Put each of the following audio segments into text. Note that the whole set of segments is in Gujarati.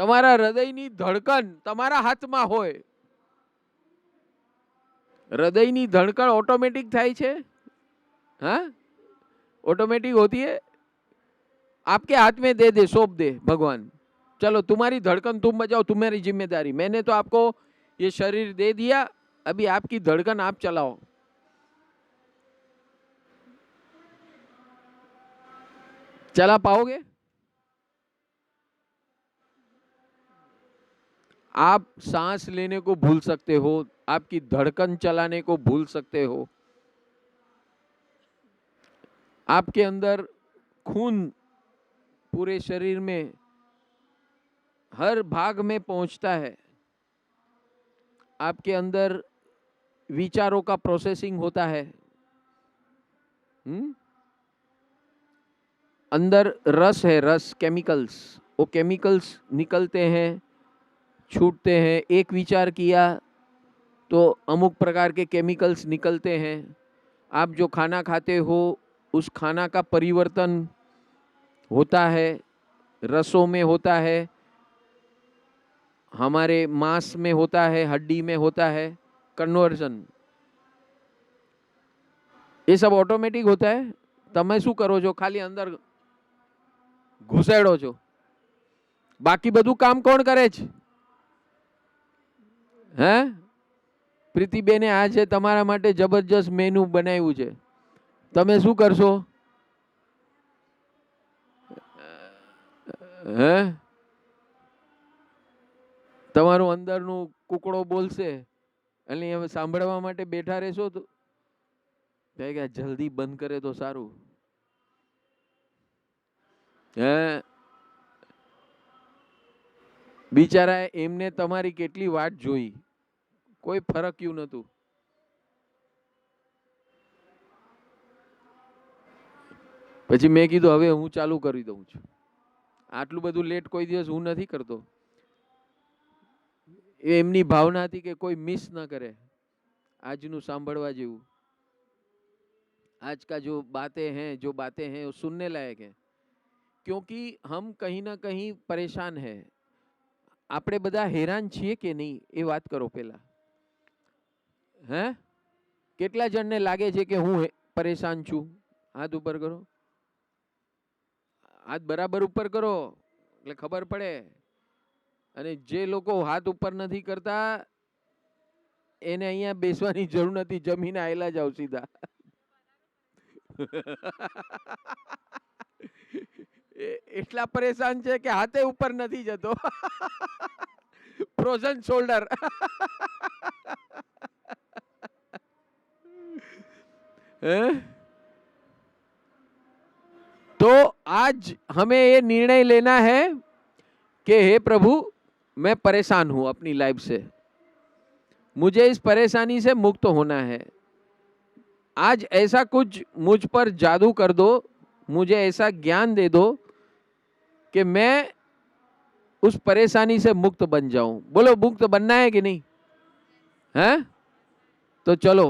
તમારા હૃદયની ધડકન તમારા હાથમાં હોય. हृदय धड़कन ऑटोमेटिक थाई छे, हाँ ऑटोमेटिक होती है. आपके हाथ में दे दे, सौंप दे भगवान, चलो तुम्हारी धड़कन तुम बजाओ, तुम्हारी जिम्मेदारी. मैंने तो आपको ये शरीर दे दिया, अभी आपकी धड़कन आप चलाओ. चला पाओगे? आप सांस लेने को भूल सकते हो, आपकी धड़कन चलाने को भूल सकते हो. आपके अंदर खून पूरे शरीर में हर भाग में पहुंचता है. आपके अंदर विचारों का प्रोसेसिंग होता है. अंदर रस है, रस, केमिकल्स. वो केमिकल्स निकलते हैं, छूटते हैं. एक विचार किया तो अमुक प्रकार के केमिकल्स निकलते हैं. आप जो खाना खाते हो उस खाना का परिवर्तन होता है, रसों में होता है, हमारे मांस में होता है, हड्डी में होता है कन्वर्जन. ये सब ऑटोमेटिक होता है. તમે શું કરો છો? ખાલી અંદર ઘુસેડો છો. બાકી બધું કામ કોણ કરે છે? હે? પ્રીતિબેને આજે તમારા માટે જબરજસ્ત મેનુ બનાવ્યું છે. તમે શું કરશો? હે? તમારું અંદરનું કુકડો બોલશે એટલે હવે સાંભળવા માટે બેઠા રહેશો તો કે જલ્દી બંધ કરે તો સારું. હે? બિચારા એમને તમારી કેટલી વાટ જોઈ, કોઈ ફરક્યું નતું. પછી મેં કીધું હવે હું ચાલુ કરી દઉં છું. આટલું બધું લેટ કોઈ દિવસ હું નથી કરતો. એમની ભાવના હતી કે કોઈ મિસ ન કરે આજનું સાંભળવા જેવું. आज का जो बातें हैं वो सुनने लायक है. क्योंकि हम कहीं ना कहीं परेशान है. આપણે બધા હેરાન છીએ કે નહીં એ વાત કરો પહેલા. હે? કેટલા જણને લાગે છે કે હું પરેશાન છું? હાથ ઉપર કરો. હાથ બરાબર ઉપર કરો એટલે ખબર પડે. અને જે લોકો હાથ ઉપર નથી કરતા એને અહીંયા બેસવાની જરૂર નથી, જમીને આયેલા જાવ સીધા. એટલા પરેશાન છે કે હાથે ઉપર નથી જતો. Frozen shoulder. तो आज हमें ये निर्णय लेना है कि हे प्रभु मैं परेशान हूं अपनी लाइफ से, मुझे इस परेशानी से मुक्त होना है. आज ऐसा कुछ मुझ पर जादू कर दो, मुझे ऐसा ज्ञान दे दो कि मैं उस परेशानी से मुक्त बन जाऊं. बोलो मुक्त बनना है कि नहीं? है? तो चलो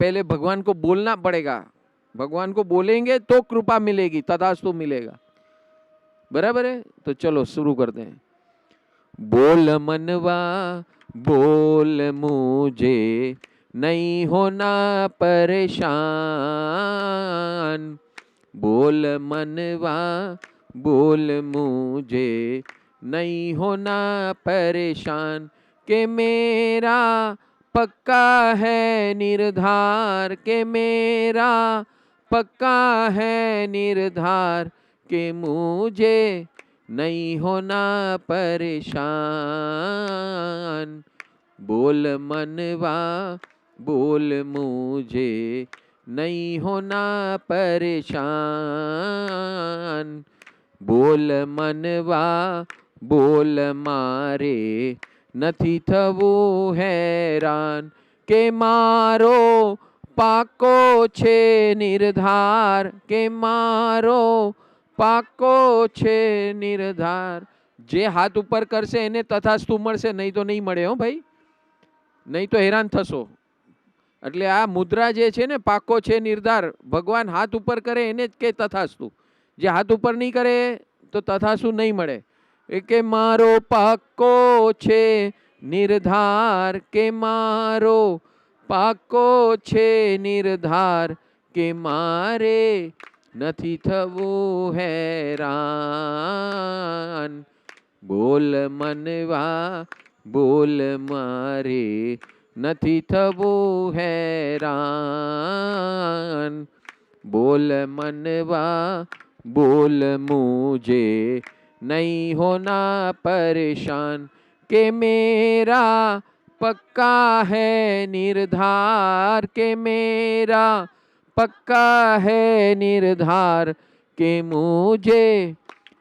पहले भगवान को बोलना पड़ेगा. भगवान को बोलेंगे तो कृपा मिलेगी, तथास्तु मिलेगा. बराबर है? तो चलो शुरू करते हैं. बोल मनवा बोल, मुझे नहीं होना परेशान. बोल मनवा बोल, मुझे नहीं होना परेशान. के मेरा पक्का है निर्धार, के मेरा पक्का है निर्धार, के मुझे नहीं होना परेशान. बोल मनवा बोल, मुझे नहीं होना परेशान. बोल मनवा बोल, मारे નથી થવું હેરાન. કે મારો પાકો છે નિર્ધાર, કે મારો પાકો છે નિર્ધાર. જે હાથ ઉપર કરશે એને તથાસ્તુ મળશે, નહીં તો નહીં મળે. હો ભાઈ, નહીં તો હેરાન થશો. એટલે આ મુદ્રા જે છે ને, પાકો છે નિર્ધાર, ભગવાન હાથ ઉપર કરે એને જ કે તથાસ્તુ. જે હાથ ઉપર નહીં કરે તો તથાસ્તુ નહીં મળે. કે મારો પાક્કો છે નિર્ધાર, કે મારો પાક્કો છે નિર્ધાર, કે મારે નથી થવું હેરાન. બોલ મનવા બોલ, મારે નથી થવું હેરાન. બોલ मनवा बोल, मुझे नहीं होना परेशान, के मेरा पक्का है निर्धार, के मेरा पक्का है निर्धार, के मुझे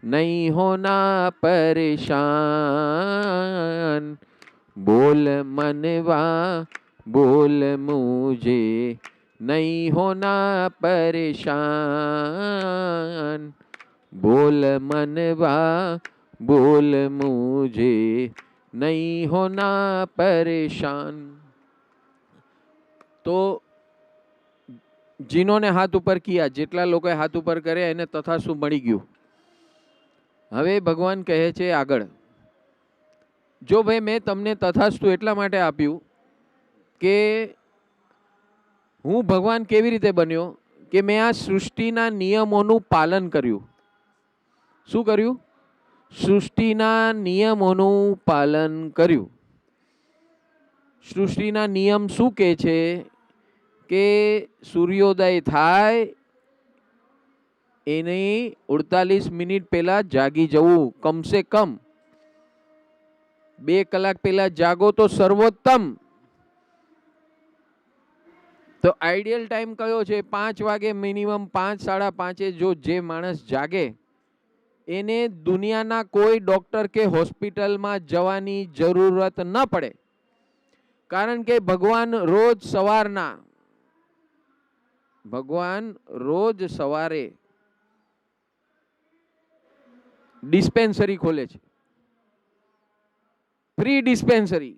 नहीं होना परेशान. बोल मनवा बोल, मुझे नहीं होना परेशान. बोल मनवा बोल, मुझे नहीं होना परेशान. तो जिन्होंने हाथ ऊपर किया, જેટલા લોકોએ હાથ ઉપર કર્યા એને તથાસ્તુ મળી ગયું. હવે ભગવાન કહે છે આગળ, જો ભાઈ મેં તમને તથાસ્તુ એટલા માટે આપ્યું કે હું ભગવાન કેવી રીતે બન્યો, કે મેં આ સૃષ્ટિના નિયમોનું પાલન કર્યું. શું કર્યું? સૃષ્ટિના નિયમોનું પાલન કર્યું. સૃષ્ટિના નિયમ શું કહે છે કે સૂર્યોદય થાય એની 48 મિનિટ પહેલા જાગી જવું, કમસે કમ 2 કલાક પહેલા જાગો તો સર્વોત્તમ. તો આઈડિયલ ટાઈમ કયો છે? 5 વાગે મિનિમમ, 5 સાડા 5 જો જે માણસ જાગે એને દુનિયાના કોઈ ડોક્ટર કે હોસ્પિટલમાં જવાની જરૂરત ન પડે. કારણ કે ભગવાન રોજ સવારે ડિસ્પેન્સરી ખોલે છે, ફ્રી ડિસ્પેન્સરી.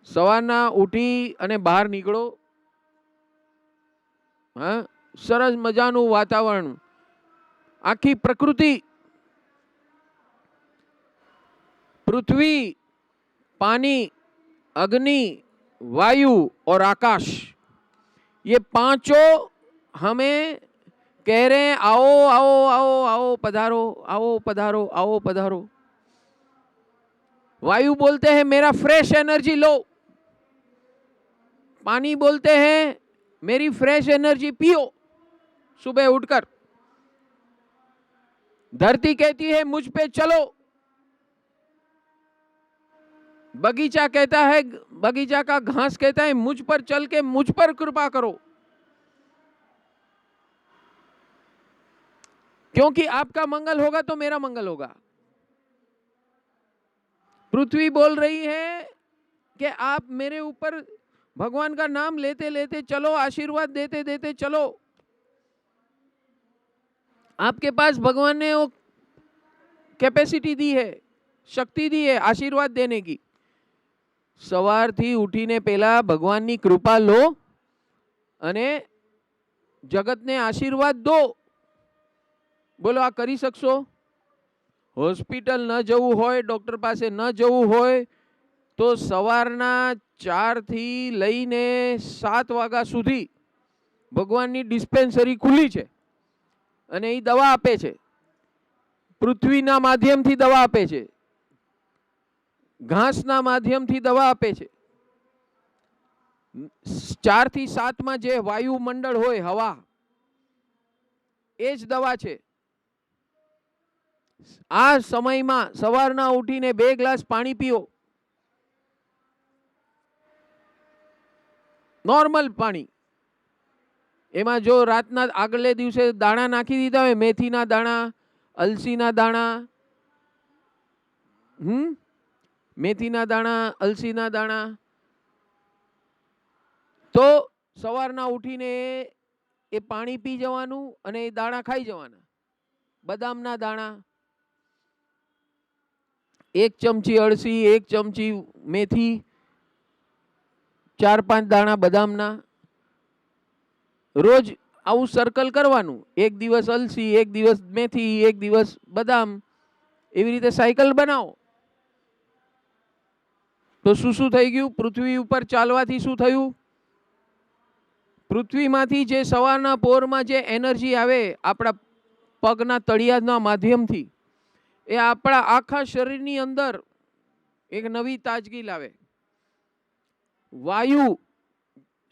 સવારના ઉઠી અને બહાર નીકળો, હા, સરસ મજાનું વાતાવરણ, આખી પ્રકૃતિ, पृथ्वी, पानी, अग्नि, वायु और आकाश, ये पांचों हमें कह रहे हैं आओ आओ आओ आओ पधारो, आओ पधारो, आओ पधारो. वायु बोलते हैं मेरा फ्रेश एनर्जी लो, पानी बोलते हैं मेरी फ्रेश एनर्जी पियो सुबह उठकर. धरती कहती है मुझ पे चलो, बगीचा कहता है, बगीचा का घास कहता है मुझ पर चल के मुझ पर कृपा करो, क्योंकि आपका मंगल होगा तो मेरा मंगल होगा. पृथ्वी बोल रही है कि आप मेरे ऊपर भगवान का नाम लेते लेते चलो, आशीर्वाद देते देते चलो. आपके पास भगवान ने वो कैपेसिटी दी है, शक्ति दी है आशीर्वाद देने की. સવારથી ઉઠીને પહેલા ભગવાનની કૃપા લો અને જગતને આશીર્વાદ દો. બોલો આ કરી શકશો? હોસ્પિટલ ન જવું હોય, ડોક્ટર પાસે ન જવું હોય તો સવારના 4 થી લઈને 7 વાગ્યા સુધી ભગવાનની ડિસ્પેન્સરી ખુલ્લી છે અને એ દવા આપે છે. પૃથ્વીના માધ્યમથી દવા આપે છે, ઘાસના માધ્યમથી દવા આપે છે. 4 થી 7 માં જે વાયુમંડળ હોય, હવા, એ જ દવા છે. આ સમયમાં સવારના ઉઠીને 2 ગ્લાસ પાણી પીઓ, નોર્મલ પાણી. એમાં જો રાતના આગલે દિવસે દાણા નાખી દીધા હોય, મેથીના દાણા, અલસીના દાણા, મેથીના દાણા, અલસીના દાણા, તો સવારના ઉઠીને એ પાણી પી જવાનું અને એ દાણા ખાઈ જવાના. બદામના દાણા, 1 ચમચી અળસી, 1 ચમચી મેથી, 4-5 દાણા બદામના. રોજ આવું સર્કલ કરવાનું. એક દિવસ અલસી, એક દિવસ મેથી, એક દિવસ બદામ, એવી રીતે સાયકલ બનાવો. તો શું થઈ ગયું? પૃથ્વી ઉપર ચાલવાથી શું થયું? પૃથ્વીમાંથી જે સવારના પોરમાં જે એનર્જી આવે આપણા પગના તળિયાના માધ્યમથી, એ આપણા આખા શરીરની અંદર એક નવી તાજગી લાવે. વાયુ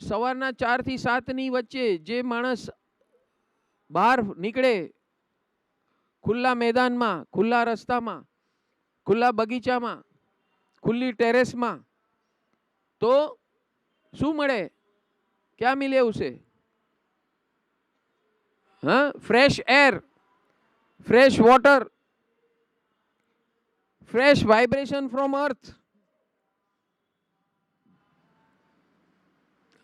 સવારના 4 થી 7 ની વચ્ચે જે માણસ બહાર નીકળે, ખુલ્લા મેદાનમાં, ખુલ્લા રસ્તામાં, ખુલ્લા બગીચામાં, ખુલ્લી ટેરેસમાં, તો શું મળે? क्या मिले उसे? हाँ, fresh air, fresh water, fresh vibration from earth.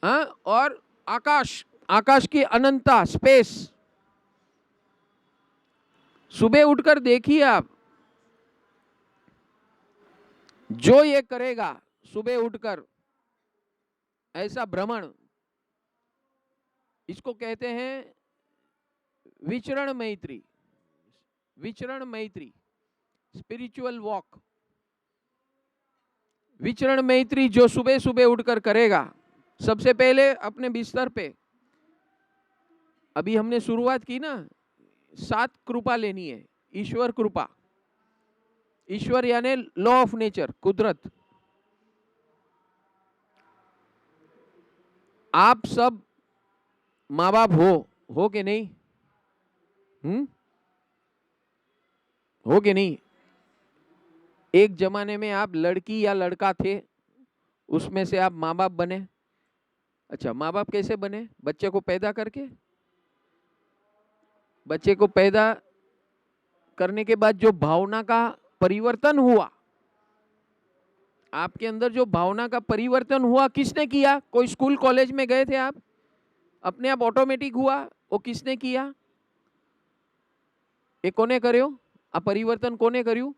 हाँ, और आकाश, आकाश की अनंतता, स्पेस. सुबह उठकर देखिए आप, जो ये करेगा सुबह उठकर ऐसा भ्रमण, इसको कहते हैं विचरण मैत्री. विचरण मैत्री, स्पिरिचुअल वॉक. विचरण मैत्री जो सुबह सुबह उठकर करेगा, सबसे पहले अपने बिस्तर पे, अभी हमने शुरुआत की ना, 7 कृपा लेनी है. ईश्वर कृपा, ईश्वर यानी लॉ ऑफ नेचर, कुदरत. आप सब माँ बाप हो कि नहीं? हो कि नहीं? एक जमाने में आप लड़की या लड़का थे, उसमें से आप माँ बाप बने. अच्छा, माँ बाप कैसे बने? बच्चे को पैदा करके. बच्चे को पैदा करने के बाद जो भावना का परिवर्तन हुआ, आपके अंदर जो भावना का परिवर्तन हुआ, किसने किया? कोई स्कूल कॉलेज में गए थे आप? अपने आप ऑटोमेटिक हुआ? वो किसने किया? એ કોને કર્યો? આ પરિવર્તન કોને કર્યું?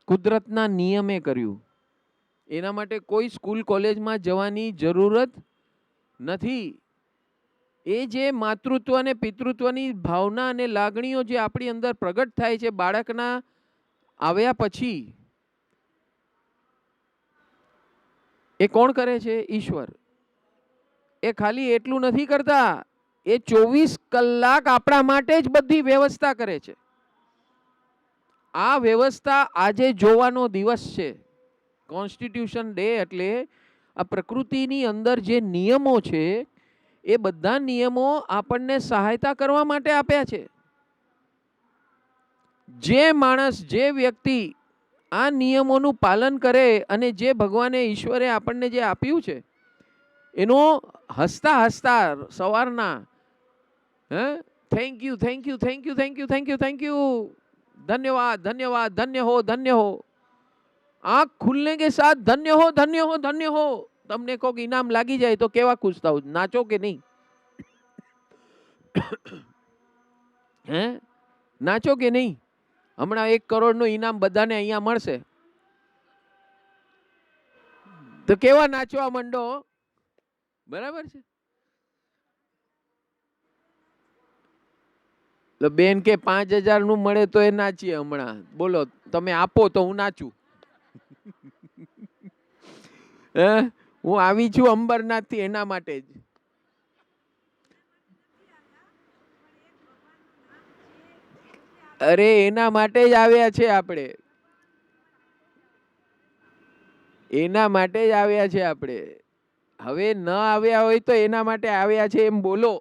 કુદરતના નિયમે કર્યું. એના માટે કોઈ સ્કૂલ કોલેજમાં જવાની જરૂરત નથી. એ જે માતૃત્વ અને પિતૃત્વની ભાવના અને લાગણીઓ જે આપણી અંદર પ્રગટ થાય છે બાળકના આવ્યા પછી, એ કોણ કરે છે? ઈશ્વર. એ ખાલી એટલું નથી કરતા, એ 24 કલાક આપણા માટે જ બધી વ્યવસ્થા કરે છે. આ વ્યવસ્થા આજે જોવાનો દિવસ છે. કોન્સ્ટિટ્યુશન ડે એટલે આ પ્રકૃતિની અંદર જે નિયમો છે, એ બધા નિયમો આપણને સહાયતા કરવા માટે આપ્યા છે. જે માણસ, જે વ્યક્તિ આ નિયમોનું પાલન કરે અને જે ભગવાને ઈશ્વરે આપણને જે આપ્યું છે, એનો હસતા હસતા સવારના thank you, thank you, thank you, thank you, thank you, thank you, धन्यवाद, धन्यवाद, धन्य हो, धन्य हो. आंख खुलने के साथ धन्य हो, धन्य हो, धन्य हो. તમને કોક ઇનામ લાગી જાય તો કેવા ખુશ થાવ? નાચો કે નહીં? હે, નાચો કે નહીં? હમણાં 1 કરોડનું ઇનામ બધાને અહીંયા મળશે તો કેવા નાચવા માંડો? બરાબર છે. તો બેન કે 5000 નું મળે તો એ નાચીએ હમણાં. બોલો, તમે આપો તો હું નાચું. હું આવી છું અંબરનાથ થી એના માટે જ. અરે એના માટે જ આવ્યા છે આપણે. એના માટે જ આવ્યા છે આપણે. હવે ન આવ્યા હોય તો એના માટે આવ્યા છે એમ બોલો.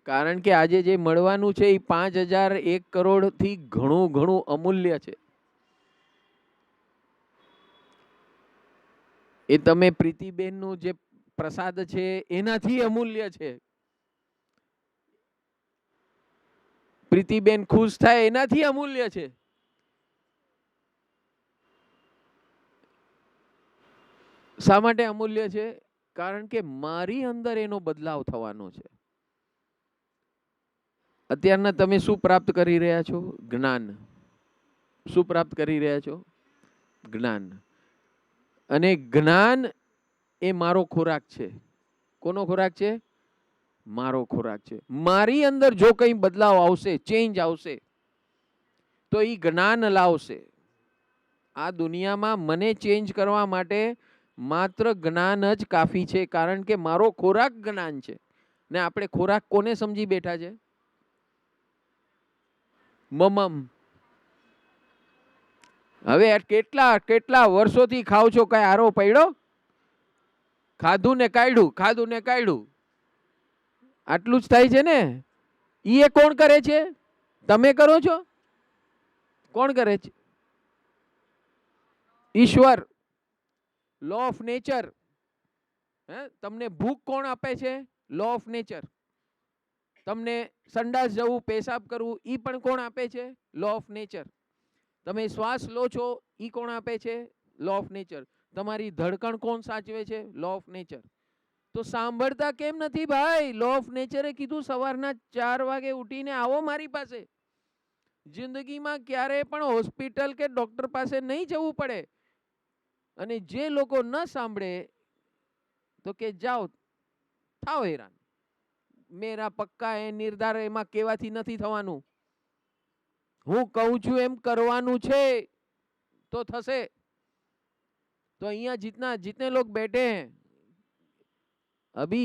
કારણ કે આજે જે મળવાનું છે એ 5000 1 કરોડ થી ઘણું ઘણું અમૂલ્ય છે. એ તમે પ્રીતિબેન નું જે પ્રસાદ છે એનાથી અમૂલ્ય છે. પ્રીતિબેન ખુશ થાય એનાથી અમૂલ્ય છે. શા માટે અમૂલ્ય છે? કારણ કે મારી અંદર એનો બદલાવ થવાનો છે. અત્યારના તમે શું પ્રાપ્ત કરી રહ્યા છો? જ્ઞાન. શું પ્રાપ્ત કરી રહ્યા છો? જ્ઞાન. અને જ્ઞાન એ મારો ખોરાક છે. કોનો ખોરાક છે? મારો ખોરાક છે. મારી અંદર જો કંઈ બદલાવ આવશે, ચેન્જ આવશે, તો એ જ્ઞાન લાવશે. આ દુનિયામાં મને ચેન્જ કરવા માટે માત્ર જ્ઞાન જ કાફી છે, કારણ કે મારો ખોરાક જ્ઞાન છે. ને આપણે ખોરાક કોને સમજી બેઠા છે? મમમ. હવે કેટલા કેટલા વર્ષોથી ખાવ છો, કઈ આરો પડ્યો? ખાધું ને કાઢ્યું, ખાધું ને કાઢ્યું, આટલું જ થાય છે ને. એ કોણ કરે છે? તમે કરો છો? કોણ કરે છે? ઈશ્વર. Law of nature. તમને ભૂખ કોણ આપે છે? Law of nature. તમને સંડાસ જવું, પેશાબ કરવું, ઈ પણ કોણ આપે છે? Law of nature. તમે શ્વાસ લો છો, ઈ કોણ આપે છે? Law of nature. તમારી ધડકણ કોણ સાચવે છે? Law of nature. તો સાંભળતા કેમ નથી ભાઈ? લો ઓફ નેચરે કીધું સવારના 4 વાગે ઉઠીને આવો મારી પાસે. જિંદગીમાં ક્યારે પણ હોસ્પિટલ કે ડોક્ટર પાસે નહીં જવું પડે. અને જે લોકો ન સાંભળે તો કે જાઓ, થાઓ હેરાન. મેરા પક્કા એ નિર્ધાર, એમાં કેવાથી નથી થવાનું. હું કહું છું એમ કરવાનું છે તો થશે. तो અહીંયા जितने लोग बैठे हैं, अभी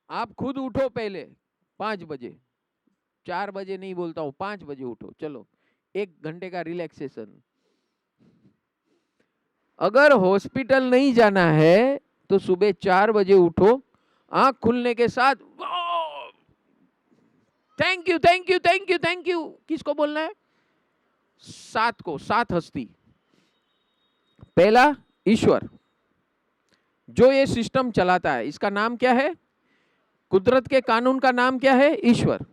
आप खुद उठो पहले 5 बजे, 4 बजे नहीं बोलता हूँ, 5 बजे उठो. चलो 1 घंटे का रिलैक्सेशन. अगर हॉस्पिटल नहीं जाना है तो सुबह 4 बजे उठो. आंख खुलने के साथ thank you thank you thank you thank you. किसको बोलना है? 7 को. 7 हस्ती. पहला ईश्वर, जो ये सिस्टम चलाता है, इसका नाम क्या है? कुदरत के कानून का नाम क्या है? ईश्वर.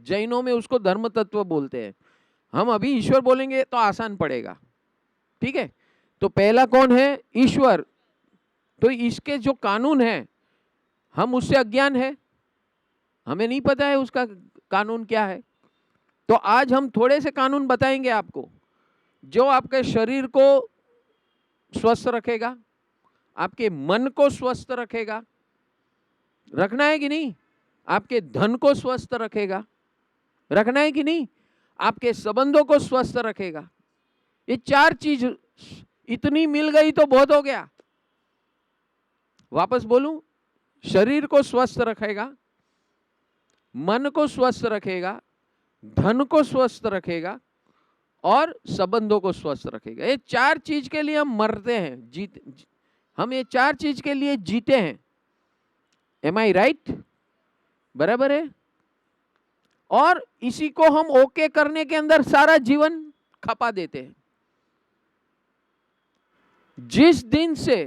जैनों में उसको धर्म तत्व बोलते हैं. हम अभी ईश्वर बोलेंगे तो आसान पड़ेगा. ठीक है. तो पहला कौन है? ईश्वर. तो इसके जो कानून है, हम उससे अज्ञान है, हमें नहीं पता है उसका कानून क्या है. तो आज हम थोड़े से कानून बताएंगे आपको, जो आपके शरीर को स्वस्थ रखेगा, आपके मन को स्वस्थ रखेगा. रखना है कि नहीं? आपके धन को स्वस्थ रखेगा. रखना है कि नहीं? आपके संबंधों को स्वस्थ रखेगा. ये 4 चीज इतनी मिल गई तो बहुत हो गया. वापस बोलूं, शरीर को स्वस्थ रखेगा, मन को स्वस्थ रखेगा, धन को स्वस्थ रखेगा और संबंधों को स्वस्थ रखेगा. ये 4 चीज के लिए हम मरते हैं, हम ये 4 चीज के लिए जीते हैं. एम आई राइट? बराबर है. और इसी को हम ओके करने के अंदर सारा जीवन खपा देते हैं. जिस दिन से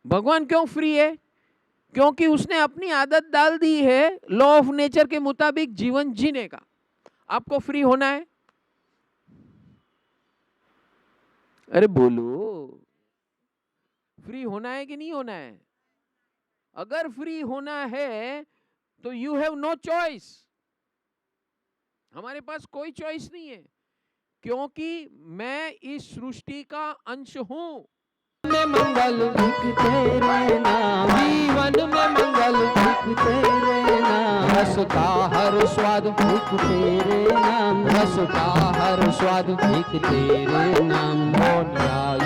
भगवान क्यों फ्री है? क्योंकि उसने अपनी आदत डाल दी है लॉ ऑफ नेचर के मुताबिक जीवन जीने का. आपको फ्री होना है? अरे बोलो, फ्री होना है कि नहीं होना है? अगर फ्री होना है तो यू हैव नो चॉइस. हमारे पास कोई चॉइस नहीं है, क्योंकि मैं इस सृष्टि का अंश हूं. में मंगल तेरे नाम, जीवन में मंगल तेरे नाम. रसता हर स्वाद तेरे नाम, रसता हर स्वाद तेरे नाम. मौन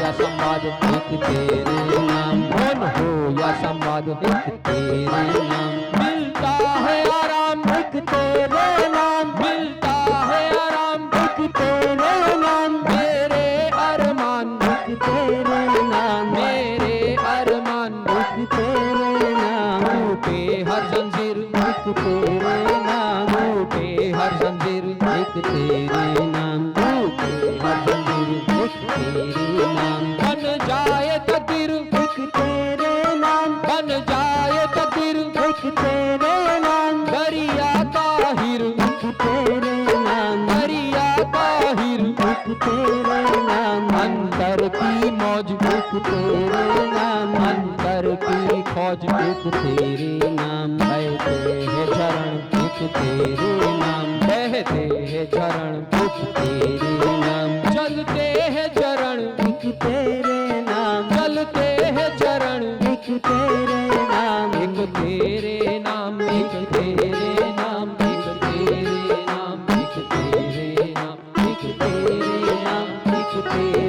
या संवाद तेरे नाम, मौन हो या संवाद तेरे नाम. मिलता है आराम तेरे नाम, मिलता है आराम तेरे नाम. मेरे अरमान तेरे नाम, मेरे अरमान तेरे नाम. टूटे हर जंजीर तेरे नाम, टूटे हर जंजीर तेरे नाम, टूटे हर जंजीर तेरे नाम. बन जाए तकदीर तेरे नाम, बन जाए तकदीर तेरे नाम. दरिया ताहिर तेरे नाम, दरिया ताहिर तेरे नाम. अंतर की मौज तेरे नाम, अंतर की खोज तेरे नाम. बहते हैं चरण तेरे नाम, बहते हैं चरण तेरे नाम. चलते हैं चरण तेरे नाम, चलते हैं चरण तेरे नाम. एक तेरे नाम तेरे नाम, एक तेरे